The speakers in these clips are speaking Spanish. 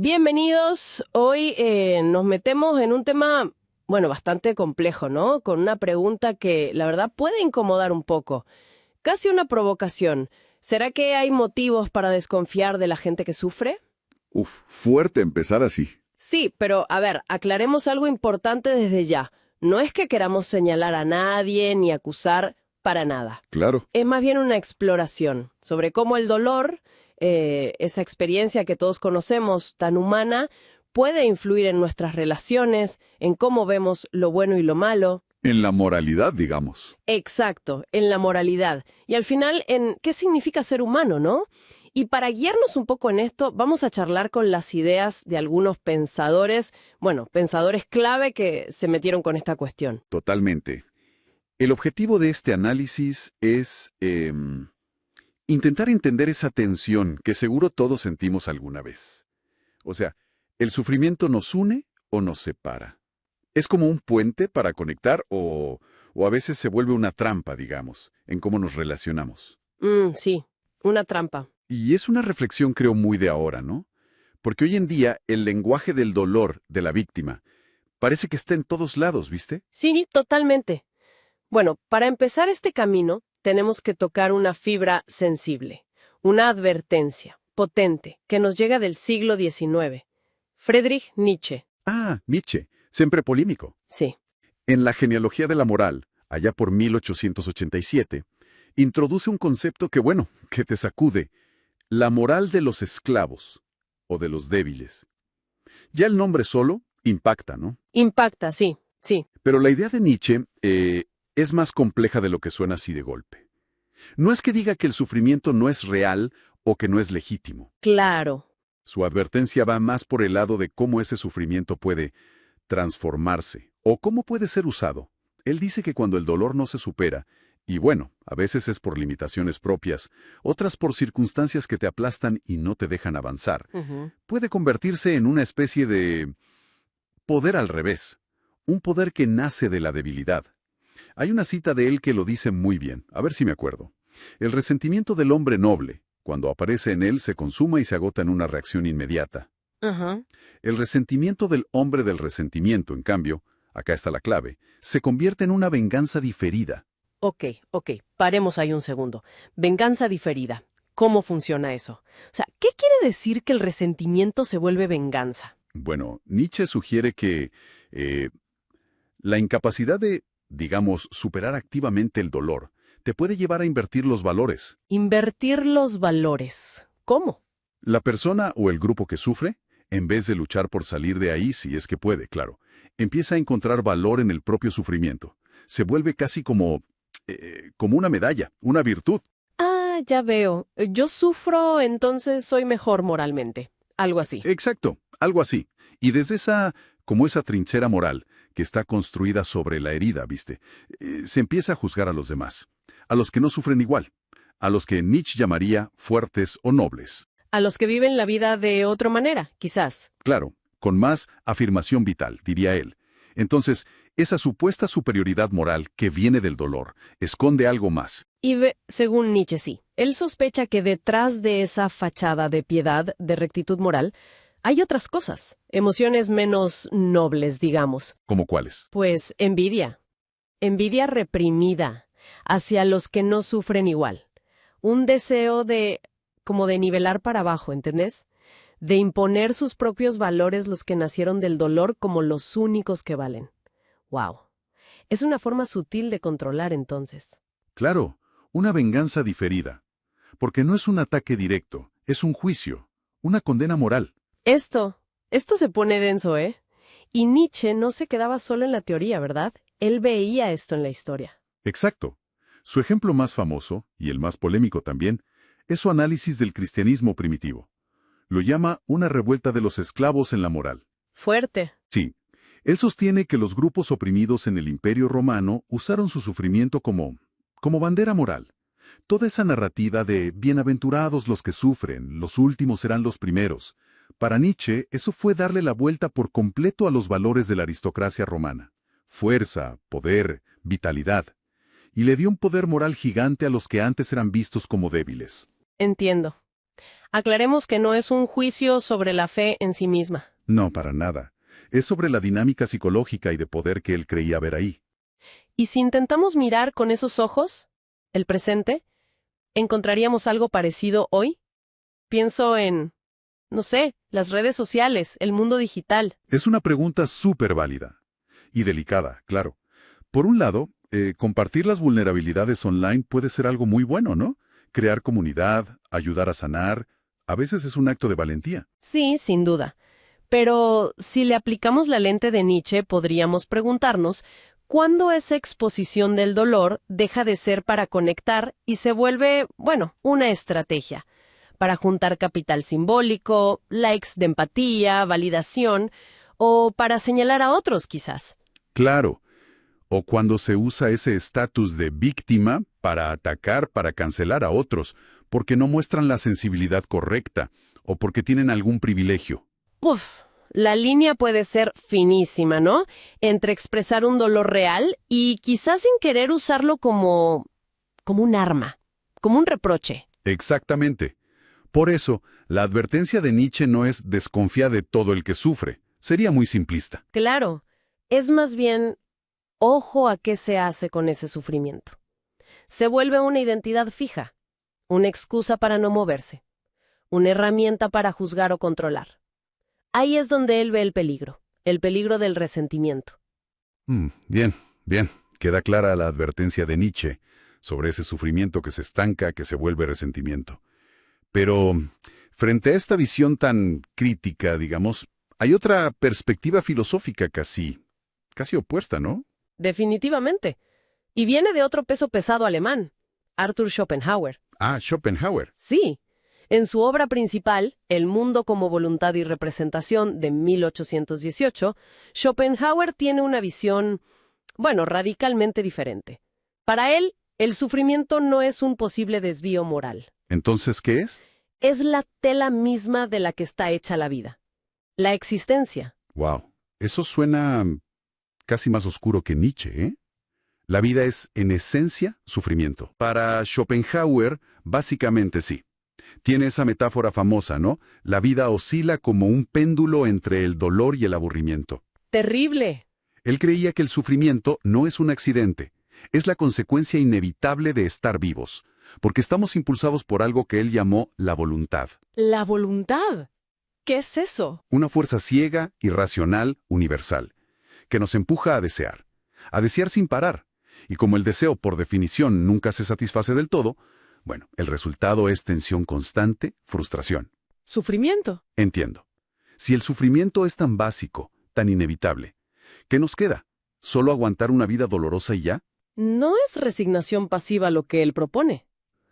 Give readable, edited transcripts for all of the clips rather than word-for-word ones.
Bienvenidos. Hoy nos metemos en un tema, bueno, bastante complejo, ¿no? Con una pregunta que la verdad puede incomodar un poco. Casi una provocación. ¿Será que hay motivos para desconfiar de la gente que sufre? Fuerte empezar así. Sí, pero a ver, aclaremos algo importante desde ya. No es que queramos señalar a nadie ni acusar para nada. Claro. Es más bien una exploración sobre cómo el dolor, esa experiencia que todos conocemos, tan humana, puede influir en nuestras relaciones, en cómo vemos lo bueno y lo malo. En la moralidad, digamos. Exacto, en la moralidad. Y al final, en qué significa ser humano, ¿no? Y para guiarnos un poco en esto, vamos a charlar con las ideas de algunos pensadores, bueno, pensadores clave que se metieron con esta cuestión. Totalmente. El objetivo de este análisis es intentar entender esa tensión que seguro todos sentimos alguna vez. O sea, ¿el sufrimiento nos une o nos separa? ¿Es como un puente para conectar o a veces se vuelve una trampa, digamos, en cómo nos relacionamos? Sí, una trampa. Y es una reflexión, creo, muy de ahora, ¿no? Porque hoy en día el lenguaje del dolor de la víctima parece que está en todos lados, ¿viste? Sí, totalmente. Bueno, para empezar este camino, tenemos que tocar una fibra sensible, una advertencia potente que nos llega del siglo XIX. Friedrich Nietzsche. Ah, Nietzsche, siempre polémico. Sí. En la genealogía de la moral, allá por 1887, introduce un concepto que te sacude. La moral de los esclavos o de los débiles. Ya el nombre solo impacta, ¿no? Impacta, sí, sí. Pero la idea de Nietzsche es más compleja de lo que suena así de golpe. No es que diga que el sufrimiento no es real o que no es legítimo. Claro. Su advertencia va más por el lado de cómo ese sufrimiento puede transformarse o cómo puede ser usado. Él dice que cuando el dolor no se supera, y bueno, a veces es por limitaciones propias, otras por circunstancias que te aplastan y no te dejan avanzar, puede convertirse en una especie de poder al revés, un poder que nace de la debilidad. Hay una cita de él que lo dice muy bien, a ver si me acuerdo. El resentimiento del hombre noble, cuando aparece en él, se consuma y se agota en una reacción inmediata. El resentimiento del hombre del resentimiento, en cambio, acá está la clave, se convierte en una venganza diferida. Ok, paremos ahí un segundo. Venganza diferida. ¿Cómo funciona eso? O sea, ¿qué quiere decir que el resentimiento se vuelve venganza? Bueno, Nietzsche sugiere que la incapacidad de, digamos, superar activamente el dolor te puede llevar a invertir los valores. Invertir los valores. ¿Cómo? La persona o el grupo que sufre, en vez de luchar por salir de ahí, si es que puede, claro, empieza a encontrar valor en el propio sufrimiento. Se vuelve casi como una medalla, una virtud. Ah, ya veo. Yo sufro, entonces soy mejor moralmente. Algo así. Exacto, algo así. Y desde esa trinchera moral que está construida sobre la herida, ¿viste? Se empieza a juzgar a los demás, a los que no sufren igual, a los que Nietzsche llamaría fuertes o nobles. A los que viven la vida de otra manera, quizás. Claro, con más afirmación vital, diría él. Entonces, esa supuesta superioridad moral que viene del dolor esconde algo más. Y según Nietzsche, sí. Él sospecha que detrás de esa fachada de piedad, de rectitud moral, hay otras cosas, emociones menos nobles, digamos. ¿Cómo cuáles? Pues envidia. Envidia reprimida hacia los que no sufren igual. Un deseo como de nivelar para abajo, ¿entendés? De imponer sus propios valores, los que nacieron del dolor, como los únicos que valen. ¡Wow! Es una forma sutil de controlar, entonces. Claro, una venganza diferida. Porque no es un ataque directo, es un juicio, una condena moral. Esto se pone denso, ¿eh? Y Nietzsche no se quedaba solo en la teoría, ¿verdad? Él veía esto en la historia. Exacto. Su ejemplo más famoso, y el más polémico también, es su análisis del cristianismo primitivo. Lo llama una revuelta de los esclavos en la moral. Fuerte. Sí. Él sostiene que los grupos oprimidos en el Imperio Romano usaron su sufrimiento como bandera moral. Toda esa narrativa de bienaventurados los que sufren, los últimos serán los primeros. Para Nietzsche, eso fue darle la vuelta por completo a los valores de la aristocracia romana. Fuerza, poder, vitalidad. Y le dio un poder moral gigante a los que antes eran vistos como débiles. Entiendo. Aclaremos que no es un juicio sobre la fe en sí misma. No, para nada. Es sobre la dinámica psicológica y de poder que él creía ver ahí. Y si intentamos mirar con esos ojos, el presente, ¿encontraríamos algo parecido hoy? Pienso en, no sé, las redes sociales, el mundo digital. Es una pregunta súper válida. Y delicada, claro. Por un lado, compartir las vulnerabilidades online puede ser algo muy bueno, ¿no? Crear comunidad, ayudar a sanar, a veces es un acto de valentía. Sí, sin duda. Pero si le aplicamos la lente de Nietzsche, podríamos preguntarnos cuándo esa exposición del dolor deja de ser para conectar y se vuelve, bueno, una estrategia para juntar capital simbólico, likes de empatía, validación, o para señalar a otros, quizás. Claro. O cuando se usa ese estatus de víctima para atacar, para cancelar a otros, porque no muestran la sensibilidad correcta o porque tienen algún privilegio. Uf, la línea puede ser finísima, ¿no? Entre expresar un dolor real y quizás sin querer usarlo como un arma, como un reproche. Exactamente. Por eso, la advertencia de Nietzsche no es desconfía de todo el que sufre. Sería muy simplista. Claro, es más bien ojo a qué se hace con ese sufrimiento. Se vuelve una identidad fija, una excusa para no moverse, una herramienta para juzgar o controlar. Ahí es donde él ve el peligro del resentimiento. Bien, bien. Queda clara la advertencia de Nietzsche sobre ese sufrimiento que se estanca, que se vuelve resentimiento. Pero, frente a esta visión tan crítica, digamos, hay otra perspectiva filosófica casi opuesta, ¿no? Definitivamente. Y viene de otro peso pesado alemán, Arthur Schopenhauer. Ah, Schopenhauer. Sí. En su obra principal, El mundo como voluntad y representación, de 1818, Schopenhauer tiene una visión, bueno, radicalmente diferente. Para él, el sufrimiento no es un posible desvío moral. ¿Entonces qué es? Es la tela misma de la que está hecha la vida. La existencia. Wow, eso suena casi más oscuro que Nietzsche, ¿eh? La vida es, en esencia, sufrimiento. Para Schopenhauer, básicamente sí. Tiene esa metáfora famosa, ¿no? La vida oscila como un péndulo entre el dolor y el aburrimiento. ¡Terrible! Él creía que el sufrimiento no es un accidente, es la consecuencia inevitable de estar vivos, porque estamos impulsados por algo que él llamó la voluntad. ¿La voluntad? ¿Qué es eso? Una fuerza ciega, irracional, universal, que nos empuja a desear sin parar. Y como el deseo, por definición, nunca se satisface del todo, bueno, el resultado es tensión constante, frustración. ¿Sufrimiento? Entiendo. Si el sufrimiento es tan básico, tan inevitable, ¿qué nos queda? ¿Solo aguantar una vida dolorosa y ya? No es resignación pasiva lo que él propone.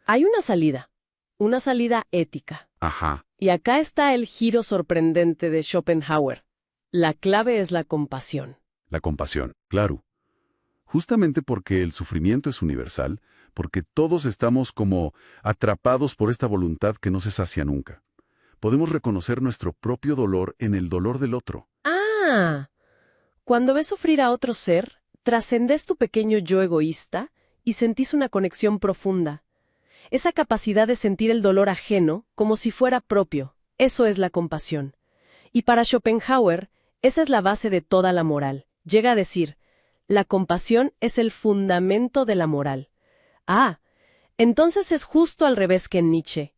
Hay una salida ética. Ajá. Y acá está el giro sorprendente de Schopenhauer. La clave es la compasión. La compasión, claro. Justamente porque el sufrimiento es universal, porque todos estamos como atrapados por esta voluntad que no se sacia nunca. Podemos reconocer nuestro propio dolor en el dolor del otro. Ah, cuando ves sufrir a otro ser, trascendés tu pequeño yo egoísta y sentís una conexión profunda. Esa capacidad de sentir el dolor ajeno como si fuera propio, eso es la compasión. Y para Schopenhauer, esa es la base de toda la moral. Llega a decir, la compasión es el fundamento de la moral. Ah, entonces es justo al revés que en Nietzsche.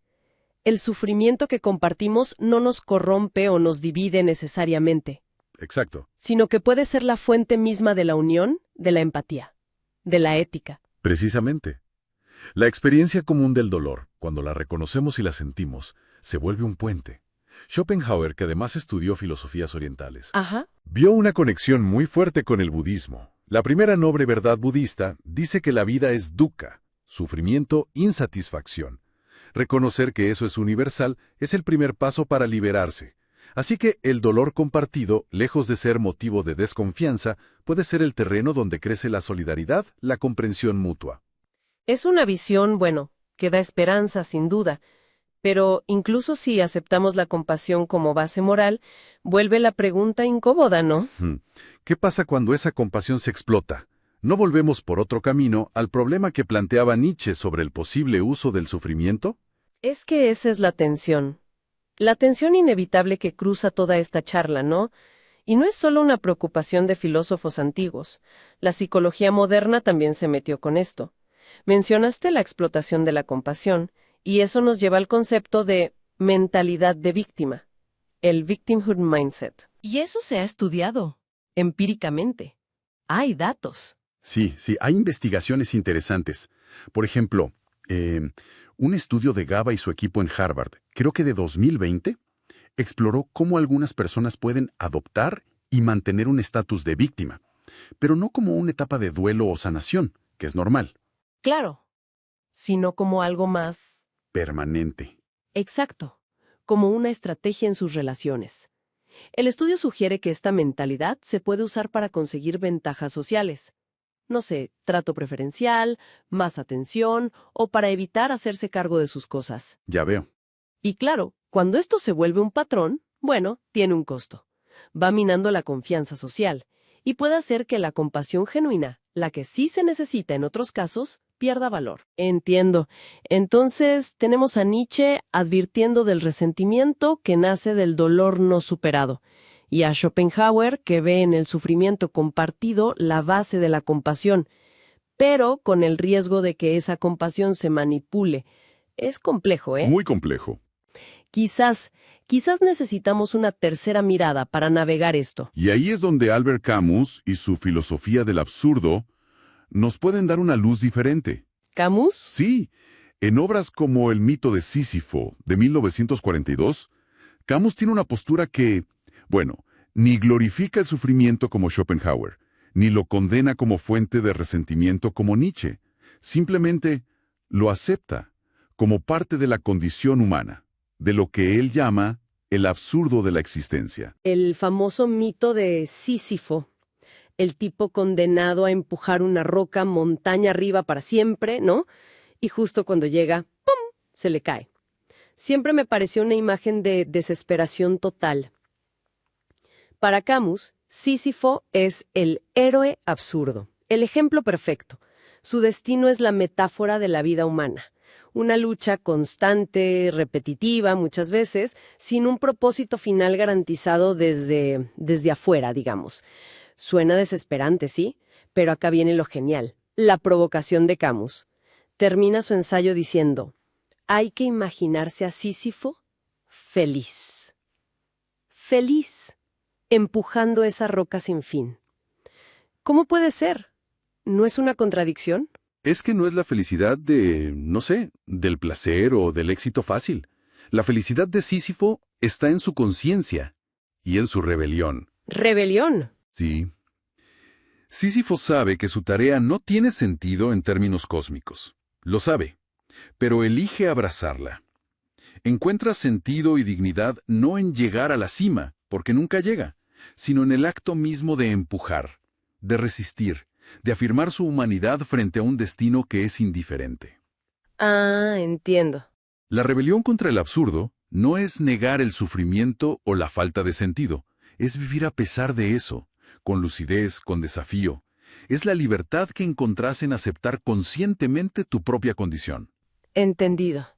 El sufrimiento que compartimos no nos corrompe o nos divide necesariamente. Exacto. Sino que puede ser la fuente misma de la unión, de la empatía, de la ética. Precisamente. La experiencia común del dolor, cuando la reconocemos y la sentimos, se vuelve un puente. Schopenhauer, que además estudió filosofías orientales, vio una conexión muy fuerte con el budismo. La primera noble verdad budista dice que la vida es dukkha, sufrimiento, insatisfacción. Reconocer que eso es universal es el primer paso para liberarse. Así que el dolor compartido, lejos de ser motivo de desconfianza, puede ser el terreno donde crece la solidaridad, la comprensión mutua. Es una visión, bueno, que da esperanza, sin duda. Pero incluso si aceptamos la compasión como base moral, vuelve la pregunta incómoda, ¿no? ¿Qué pasa cuando esa compasión se explota? ¿No volvemos por otro camino al problema que planteaba Nietzsche sobre el posible uso del sufrimiento? Es que esa es la tensión. La tensión inevitable que cruza toda esta charla, ¿no? Y no es solo una preocupación de filósofos antiguos. La psicología moderna también se metió con esto. Mencionaste la explotación de la compasión, y eso nos lleva al concepto de mentalidad de víctima, el victimhood mindset. Y eso se ha estudiado empíricamente. Hay datos. Sí, sí, hay investigaciones interesantes. Por ejemplo, un estudio de GABA y su equipo en Harvard, creo que de 2020, exploró cómo algunas personas pueden adoptar y mantener un estatus de víctima, pero no como una etapa de duelo o sanación, que es normal, Claro, sino como algo más permanente. exacto, como una estrategia en sus relaciones. El estudio sugiere que esta mentalidad se puede usar para conseguir ventajas sociales. No sé, trato preferencial, más atención o para evitar hacerse cargo de sus cosas. Ya veo. Y claro, cuando esto se vuelve un patrón, bueno, tiene un costo. Va minando la confianza social y puede hacer que la compasión genuina, la que sí se necesita en otros casos, pierda valor. Entiendo. Entonces, tenemos a Nietzsche advirtiendo del resentimiento que nace del dolor no superado, y a Schopenhauer que ve en el sufrimiento compartido la base de la compasión, pero con el riesgo de que esa compasión se manipule. Es complejo, ¿eh? Muy complejo. Quizás necesitamos una tercera mirada para navegar esto. Y ahí es donde Albert Camus y su filosofía del absurdo nos pueden dar una luz diferente. ¿Camus? Sí, en obras como El mito de Sísifo, de 1942, Camus tiene una postura que, bueno, ni glorifica el sufrimiento como Schopenhauer, ni lo condena como fuente de resentimiento como Nietzsche. Simplemente lo acepta como parte de la condición humana, de lo que él llama el absurdo de la existencia. El famoso mito de Sísifo, el tipo condenado a empujar una roca montaña arriba para siempre, ¿no? Y justo cuando llega, ¡pum!, se le cae. Siempre me pareció una imagen de desesperación total. Para Camus, Sísifo es el héroe absurdo, el ejemplo perfecto. Su destino es la metáfora de la vida humana. Una lucha constante, repetitiva muchas veces, sin un propósito final garantizado desde afuera, digamos. Suena desesperante, ¿sí? Pero acá viene lo genial, la provocación de Camus. Termina su ensayo diciendo, hay que imaginarse a Sísifo feliz. Feliz, empujando esa roca sin fin. ¿Cómo puede ser? ¿No es una contradicción? Es que no es la felicidad de, no sé, del placer o del éxito fácil. La felicidad de Sísifo está en su conciencia y en su rebelión. Rebelión. Sí. Sísifo sabe que su tarea no tiene sentido en términos cósmicos. Lo sabe, pero elige abrazarla. Encuentra sentido y dignidad no en llegar a la cima, porque nunca llega, sino en el acto mismo de empujar, de resistir, de afirmar su humanidad frente a un destino que es indiferente. Ah, entiendo. La rebelión contra el absurdo no es negar el sufrimiento o la falta de sentido, es vivir a pesar de eso, con lucidez, con desafío. Es la libertad que encontrás en aceptar conscientemente tu propia condición. Entendido.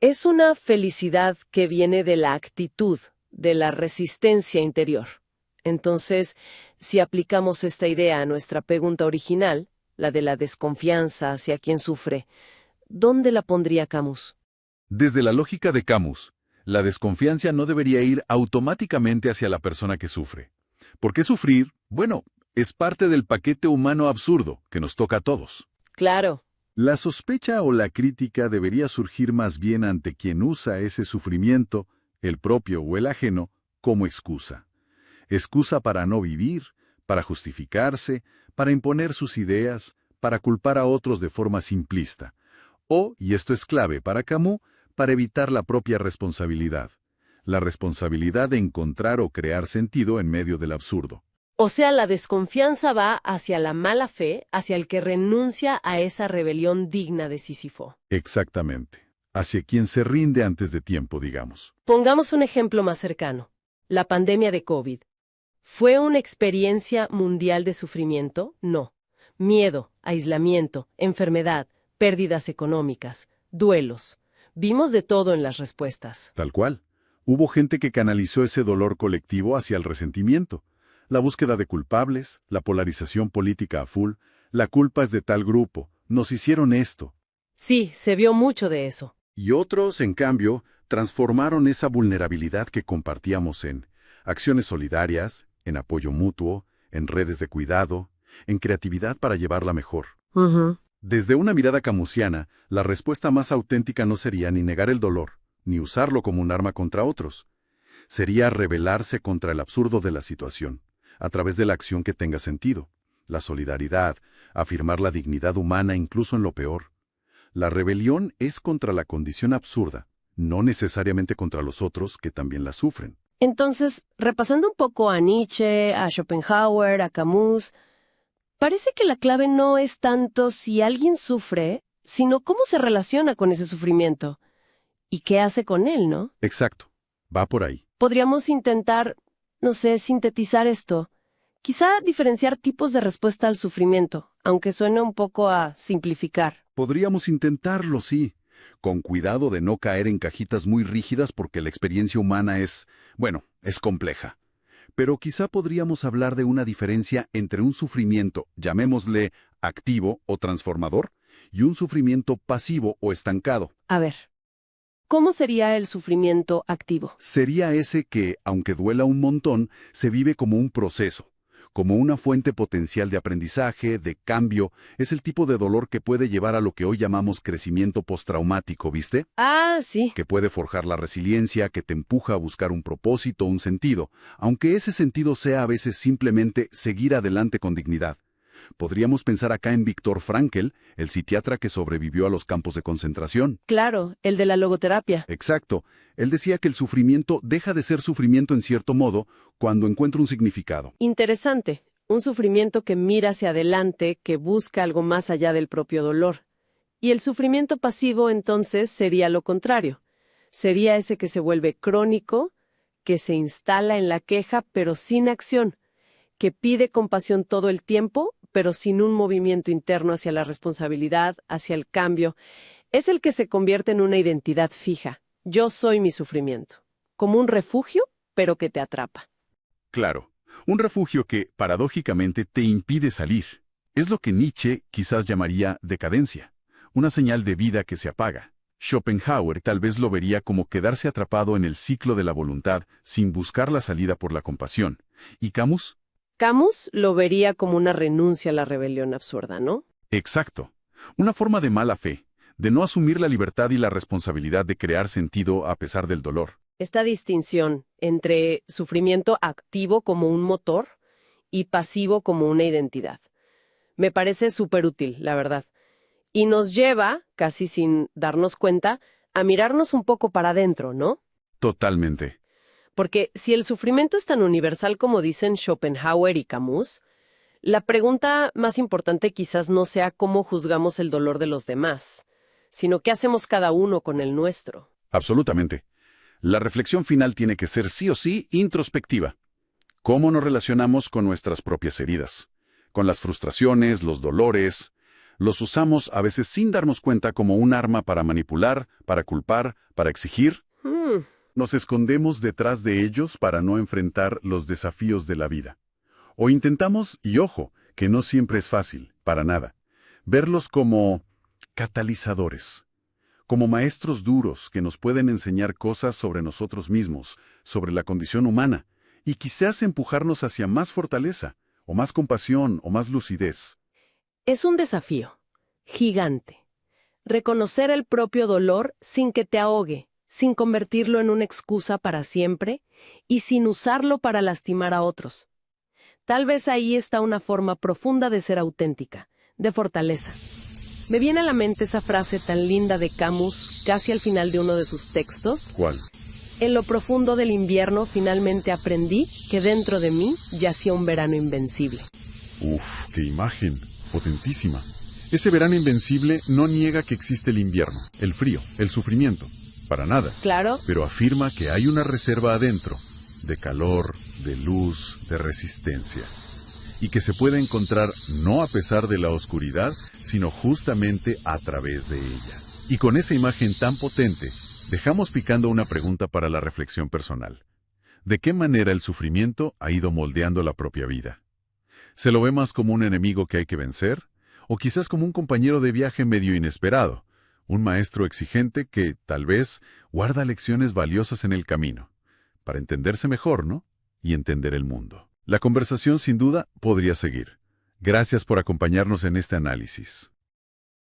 Es una felicidad que viene de la actitud, de la resistencia interior. Entonces, si aplicamos esta idea a nuestra pregunta original, la de la desconfianza hacia quien sufre, ¿dónde la pondría Camus? Desde la lógica de Camus, la desconfianza no debería ir automáticamente hacia la persona que sufre. ¿Por qué sufrir? Bueno, es parte del paquete humano absurdo que nos toca a todos. Claro. La sospecha o la crítica debería surgir más bien ante quien usa ese sufrimiento, el propio o el ajeno, como excusa. Excusa para no vivir, para justificarse, para imponer sus ideas, para culpar a otros de forma simplista. O, y esto es clave para Camus, para evitar la propia responsabilidad. La responsabilidad de encontrar o crear sentido en medio del absurdo. O sea, la desconfianza va hacia la mala fe, hacia el que renuncia a esa rebelión digna de Sísifo. Exactamente. Hacia quien se rinde antes de tiempo, digamos. Pongamos un ejemplo más cercano. La pandemia de COVID. ¿Fue una experiencia mundial de sufrimiento? No. Miedo, aislamiento, enfermedad, pérdidas económicas, duelos. Vimos de todo en las respuestas. Tal cual. Hubo gente que canalizó ese dolor colectivo hacia el resentimiento. La búsqueda de culpables, la polarización política a full, la culpa es de tal grupo, nos hicieron esto. Sí, se vio mucho de eso. Y otros, en cambio, transformaron esa vulnerabilidad que compartíamos en acciones solidarias, en apoyo mutuo, en redes de cuidado, en creatividad para llevarla mejor. Desde una mirada camusiana, la respuesta más auténtica no sería ni negar el dolor, ni usarlo como un arma contra otros. Sería rebelarse contra el absurdo de la situación, a través de la acción que tenga sentido, la solidaridad, afirmar la dignidad humana incluso en lo peor. La rebelión es contra la condición absurda, no necesariamente contra los otros que también la sufren. Entonces, repasando un poco a Nietzsche, a Schopenhauer, a Camus, parece que la clave no es tanto si alguien sufre, sino cómo se relaciona con ese sufrimiento y qué hace con él, ¿no? Exacto, va por ahí. Podríamos intentar, no sé, sintetizar esto. Quizá diferenciar tipos de respuesta al sufrimiento, aunque suene un poco a simplificar. Podríamos intentarlo, sí, con cuidado de no caer en cajitas muy rígidas porque la experiencia humana es compleja. Pero quizá podríamos hablar de una diferencia entre un sufrimiento, llamémosle activo o transformador, y un sufrimiento pasivo o estancado. A ver, ¿cómo sería el sufrimiento activo? Sería ese que, aunque duela un montón, se vive como un proceso, como una fuente potencial de aprendizaje, de cambio. Es el tipo de dolor que puede llevar a lo que hoy llamamos crecimiento postraumático, ¿viste? Ah, sí. Que puede forjar la resiliencia, que te empuja a buscar un propósito, un sentido, aunque ese sentido sea a veces simplemente seguir adelante con dignidad. Podríamos pensar acá en Viktor Frankl, el psiquiatra que sobrevivió a los campos de concentración. Claro, el de la logoterapia. Exacto. Él decía que el sufrimiento deja de ser sufrimiento en cierto modo cuando encuentra un significado. Interesante. Un sufrimiento que mira hacia adelante, que busca algo más allá del propio dolor. Y el sufrimiento pasivo, entonces, sería lo contrario. Sería ese que se vuelve crónico, que se instala en la queja, pero sin acción, que pide compasión todo el tiempo, pero sin un movimiento interno hacia la responsabilidad, hacia el cambio. Es el que se convierte en una identidad fija. Yo soy mi sufrimiento. Como un refugio, pero que te atrapa. Claro, un refugio que, paradójicamente, te impide salir. Es lo que Nietzsche quizás llamaría decadencia, una señal de vida que se apaga. Schopenhauer tal vez lo vería como quedarse atrapado en el ciclo de la voluntad sin buscar la salida por la compasión. ¿Y Camus? Camus lo vería como una renuncia a la rebelión absurda, ¿no? Exacto. Una forma de mala fe, de no asumir la libertad y la responsabilidad de crear sentido a pesar del dolor. Esta distinción entre sufrimiento activo como un motor y pasivo como una identidad. Me parece súper útil, la verdad. Y nos lleva, casi sin darnos cuenta, a mirarnos un poco para adentro, ¿no? Totalmente. Porque si el sufrimiento es tan universal como dicen Schopenhauer y Camus, la pregunta más importante quizás no sea cómo juzgamos el dolor de los demás, sino qué hacemos cada uno con el nuestro. Absolutamente. La reflexión final tiene que ser sí o sí introspectiva. ¿Cómo nos relacionamos con nuestras propias heridas? Con las frustraciones, los dolores. Los usamos a veces sin darnos cuenta como un arma para manipular, para culpar, para exigir. Nos escondemos detrás de ellos para no enfrentar los desafíos de la vida. O intentamos, y ojo, que no siempre es fácil, para nada, verlos como catalizadores, como maestros duros que nos pueden enseñar cosas sobre nosotros mismos, sobre la condición humana, y quizás empujarnos hacia más fortaleza, o más compasión, o más lucidez. Es un desafío gigante. Reconocer el propio dolor sin que te ahogue, sin convertirlo en una excusa para siempre y sin usarlo para lastimar a otros. Tal vez ahí está una forma profunda de ser auténtica, de fortaleza. Me viene a la mente esa frase tan linda de Camus, casi al final de uno de sus textos. ¿Cuál? En lo profundo del invierno finalmente aprendí que dentro de mí yacía un verano invencible. Uf, qué imagen, potentísima. Ese verano invencible no niega que existe el invierno, el frío, el sufrimiento. Para nada. Claro. Pero afirma que hay una reserva adentro, de calor, de luz, de resistencia. Y que se puede encontrar no a pesar de la oscuridad, sino justamente a través de ella. Y con esa imagen tan potente, dejamos picando una pregunta para la reflexión personal. ¿De qué manera el sufrimiento ha ido moldeando la propia vida? ¿Se lo ve más como un enemigo que hay que vencer? ¿O quizás como un compañero de viaje medio inesperado? Un maestro exigente que, tal vez, guarda lecciones valiosas en el camino, para entenderse mejor, ¿no? Y entender el mundo. La conversación, sin duda, podría seguir. Gracias por acompañarnos en este análisis.